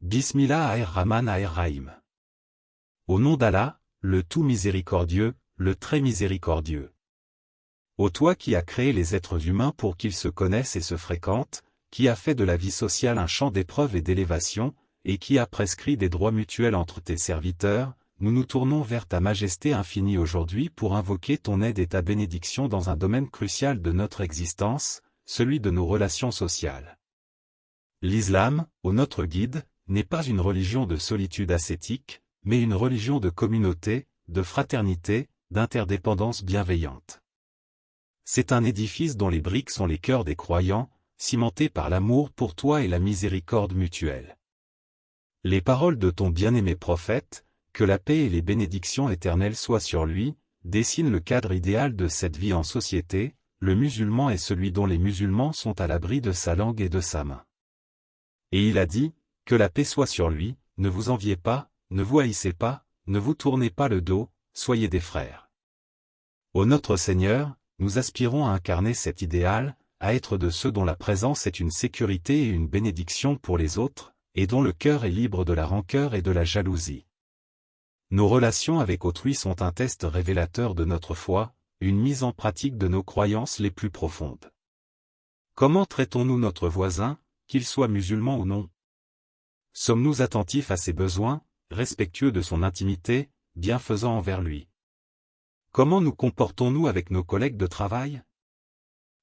Bismillah ar-Rahman ar-Rahim. Au nom d'Allah, le tout miséricordieux, le très miséricordieux. Ô toi qui as créé les êtres humains pour qu'ils se connaissent et se fréquentent, qui as fait de la vie sociale un champ d'épreuve et d'élévation, et qui a prescrit des droits mutuels entre tes serviteurs, nous nous tournons vers ta majesté infinie aujourd'hui pour invoquer ton aide et ta bénédiction dans un domaine crucial de notre existence, celui de nos relations sociales. L'islam, ô notre guide, n'est pas une religion de solitude ascétique, mais une religion de communauté, de fraternité, d'interdépendance bienveillante. C'est un édifice dont les briques sont les cœurs des croyants, cimentés par l'amour pour toi et la miséricorde mutuelle. Les paroles de ton bien-aimé prophète, que la paix et les bénédictions éternelles soient sur lui, dessinent le cadre idéal de cette vie en société. Le musulman est celui dont les musulmans sont à l'abri de sa langue et de sa main. Et il a dit, que la paix soit sur lui, ne vous enviez pas, ne vous haïssez pas, ne vous tournez pas le dos, soyez des frères. Ô notre Seigneur, nous aspirons à incarner cet idéal, à être de ceux dont la présence est une sécurité et une bénédiction pour les autres, et dont le cœur est libre de la rancœur et de la jalousie. Nos relations avec autrui sont un test révélateur de notre foi, une mise en pratique de nos croyances les plus profondes. Comment traitons-nous notre voisin, qu'il soit musulman ou non? Sommes-nous attentifs à ses besoins, respectueux de son intimité, bienfaisants envers lui? Comment nous comportons-nous avec nos collègues de travail?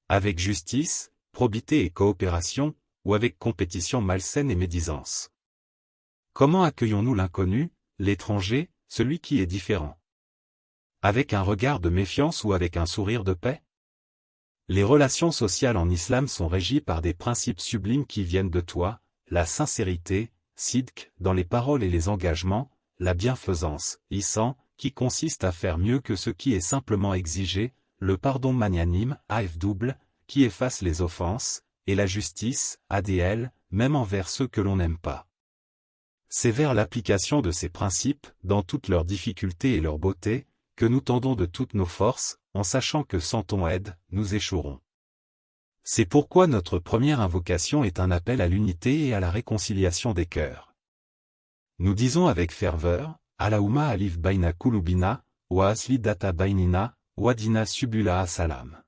Avec justice, probité et coopération, ou avec compétition malsaine et médisance? Comment accueillons-nous l'inconnu, l'étranger, celui qui est différent? Avec un regard de méfiance ou avec un sourire de paix? Les relations sociales en islam sont régies par des principes sublimes qui viennent de toi, la sincérité, sidq, dans les paroles et les engagements, la bienfaisance, ihsan, qui consiste à faire mieux que ce qui est simplement exigé, le pardon magnanime, afw, qui efface les offenses, et la justice, adl, même envers ceux que l'on n'aime pas. C'est vers l'application de ces principes, dans toutes leurs difficultés et leur beauté, que nous tendons de toutes nos forces, en sachant que sans ton aide, nous échouerons. C'est pourquoi notre première invocation est un appel à l'unité et à la réconciliation des cœurs. Nous disons avec ferveur, Allahumma alif baina kulubina, wa asli data bainina, wa dina subula salam.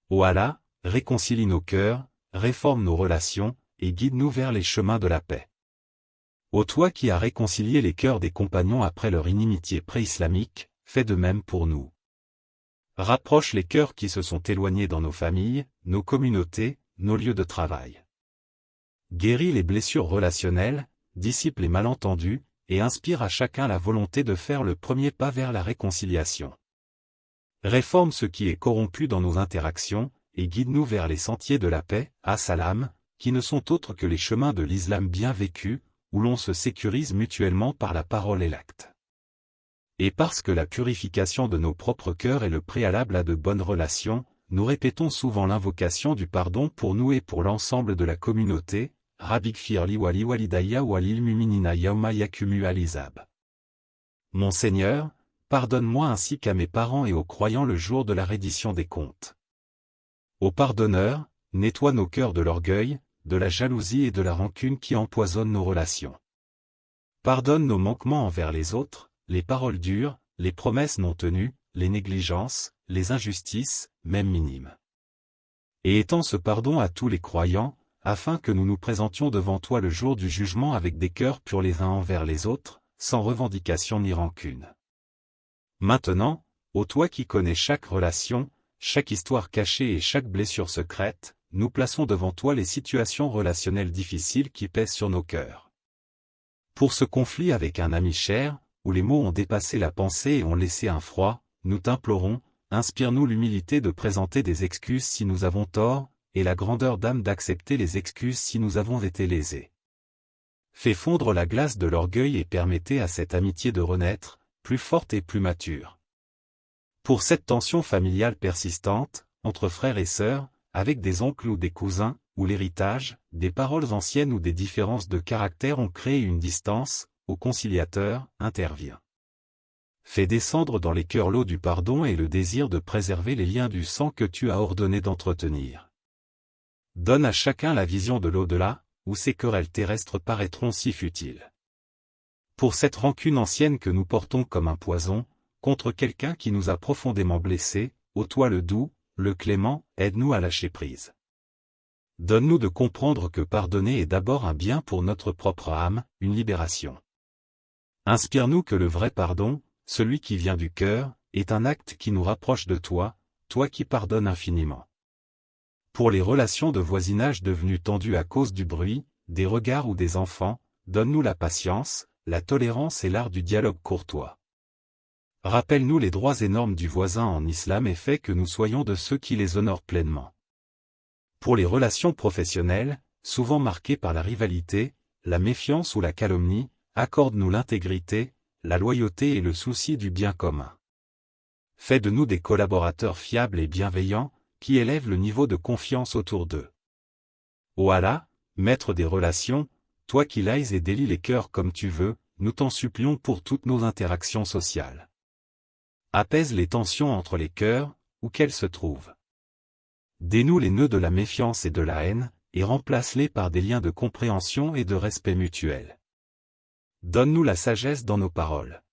Ô Allah, réconcilie nos cœurs, réforme nos relations, et guide-nous vers les chemins de la paix. Ô toi qui as réconcilié les cœurs des compagnons après leur inimitié pré-islamique, fais de même pour nous. Rapproche les cœurs qui se sont éloignés dans nos familles, nos communautés, nos lieux de travail. Guéris les blessures relationnelles, dissipe les malentendus, et inspire à chacun la volonté de faire le premier pas vers la réconciliation. Réforme ce qui est corrompu dans nos interactions, et guide-nous vers les sentiers de la paix, as-salam, qui ne sont autres que les chemins de l'islam bien vécu, où l'on se sécurise mutuellement par la parole et l'acte. Et parce que la purification de nos propres cœurs est le préalable à de bonnes relations, nous répétons souvent l'invocation du pardon pour nous et pour l'ensemble de la communauté, Rabbik firli wali walidayya walil muminina yawma yakumu alizab. Mon Seigneur, pardonne-moi ainsi qu'à mes parents et aux croyants le jour de la reddition des comptes. Ô pardonneur, nettoie nos cœurs de l'orgueil, de la jalousie et de la rancune qui empoisonnent nos relations. Pardonne nos manquements envers les autres, les paroles dures, les promesses non tenues, les négligences, les injustices, même minimes. Et étends ce pardon à tous les croyants, afin que nous nous présentions devant toi le jour du jugement avec des cœurs purs les uns envers les autres, sans revendication ni rancune. Maintenant, ô toi qui connais chaque relation, chaque histoire cachée et chaque blessure secrète, nous plaçons devant toi les situations relationnelles difficiles qui pèsent sur nos cœurs. Pour ce conflit avec un ami cher, où les mots ont dépassé la pensée et ont laissé un froid, nous t'implorons, inspire-nous l'humilité de présenter des excuses si nous avons tort, et la grandeur d'âme d'accepter les excuses si nous avons été lésés. Fais fondre la glace de l'orgueil et permettez à cette amitié de renaître, plus forte et plus mature. Pour cette tension familiale persistante, entre frères et sœurs, avec des oncles ou des cousins, où l'héritage, des paroles anciennes ou des différences de caractère ont créé une distance, au conciliateur, intervient. Fais descendre dans les cœurs l'eau du pardon et le désir de préserver les liens du sang que tu as ordonné d'entretenir. Donne à chacun la vision de l'au-delà, où ces querelles terrestres paraîtront si futiles. Pour cette rancune ancienne que nous portons comme un poison, contre quelqu'un qui nous a profondément blessés, ô toi le doux, le clément, aide-nous à lâcher prise. Donne-nous de comprendre que pardonner est d'abord un bien pour notre propre âme, une libération. Inspire-nous que le vrai pardon, celui qui vient du cœur, est un acte qui nous rapproche de toi, toi qui pardonnes infiniment. Pour les relations de voisinage devenues tendues à cause du bruit, des regards ou des enfants, donne-nous la patience, la tolérance et l'art du dialogue courtois. Rappelle-nous les droits et normes du voisin en islam et fais que nous soyons de ceux qui les honorent pleinement. Pour les relations professionnelles, souvent marquées par la rivalité, la méfiance ou la calomnie, accorde-nous l'intégrité, la loyauté et le souci du bien commun. Fais de nous des collaborateurs fiables et bienveillants, qui élèvent le niveau de confiance autour d'eux. Ô Allah, maître des relations, toi qui laises et délies les cœurs comme tu veux, nous t'en supplions pour toutes nos interactions sociales. Apaise les tensions entre les cœurs, où qu'elles se trouvent. Dénoue les nœuds de la méfiance et de la haine, et remplace-les par des liens de compréhension et de respect mutuel. Donne-nous la sagesse dans nos paroles.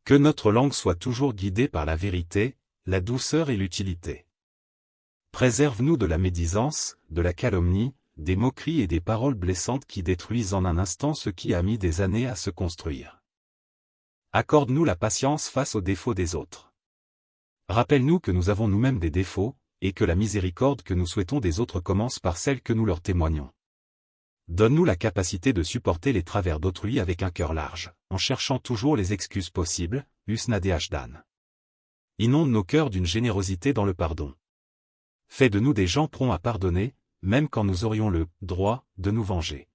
Que notre langue soit toujours guidée par la vérité, la douceur et l'utilité. Préserve-nous de la médisance, de la calomnie, des moqueries et des paroles blessantes qui détruisent en un instant ce qui a mis des années à se construire. Accorde-nous la patience face aux défauts des autres. Rappelle-nous que nous avons nous-mêmes des défauts, et que la miséricorde que nous souhaitons des autres commence par celle que nous leur témoignons. Donne-nous la capacité de supporter les travers d'autrui avec un cœur large, en cherchant toujours les excuses possibles, Husna de Hajdan. Inonde nos cœurs d'une générosité dans le pardon. Fais de nous des gens prompts à pardonner, même quand nous aurions le droit de nous venger.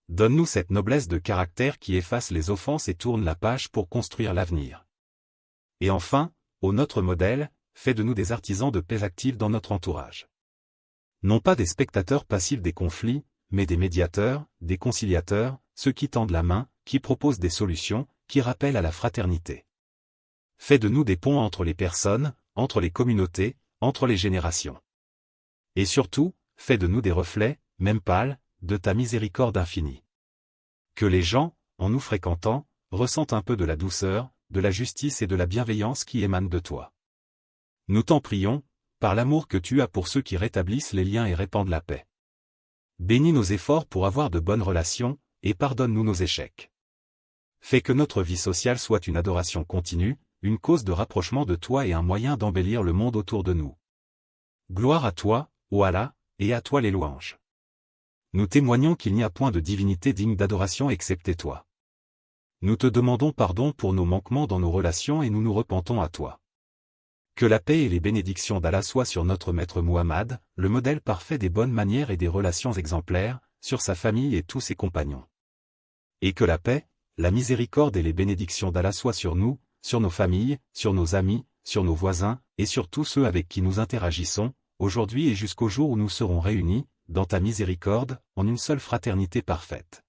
Donne-nous cette noblesse de caractère qui efface les offenses et tourne la page pour construire l'avenir. Et enfin, ô notre modèle, fais de nous des artisans de paix actifs dans notre entourage. Non pas des spectateurs passifs des conflits, mais des médiateurs, des conciliateurs, ceux qui tendent la main, qui proposent des solutions, qui rappellent à la fraternité. Fais de nous des ponts entre les personnes, entre les communautés, entre les générations. Et surtout, fais de nous des reflets, même pâles, de ta miséricorde infinie. Que les gens, en nous fréquentant, ressentent un peu de la douceur, de la justice et de la bienveillance qui émanent de toi. Nous t'en prions, par l'amour que tu as pour ceux qui rétablissent les liens et répandent la paix. Bénis nos efforts pour avoir de bonnes relations, et pardonne-nous nos échecs. Fais que notre vie sociale soit une adoration continue, une cause de rapprochement de toi et un moyen d'embellir le monde autour de nous. Gloire à toi, ô Allah, et à toi les louanges. Nous témoignons qu'il n'y a point de divinité digne d'adoration excepté toi. Nous te demandons pardon pour nos manquements dans nos relations et nous nous repentons à toi. Que la paix et les bénédictions d'Allah soient sur notre maître Muhammad, le modèle parfait des bonnes manières et des relations exemplaires, sur sa famille et tous ses compagnons. Et que la paix, la miséricorde et les bénédictions d'Allah soient sur nous, sur nos familles, sur nos amis, sur nos voisins, et sur tous ceux avec qui nous interagissons, aujourd'hui et jusqu'au jour où nous serons réunis, dans ta miséricorde, en une seule fraternité parfaite.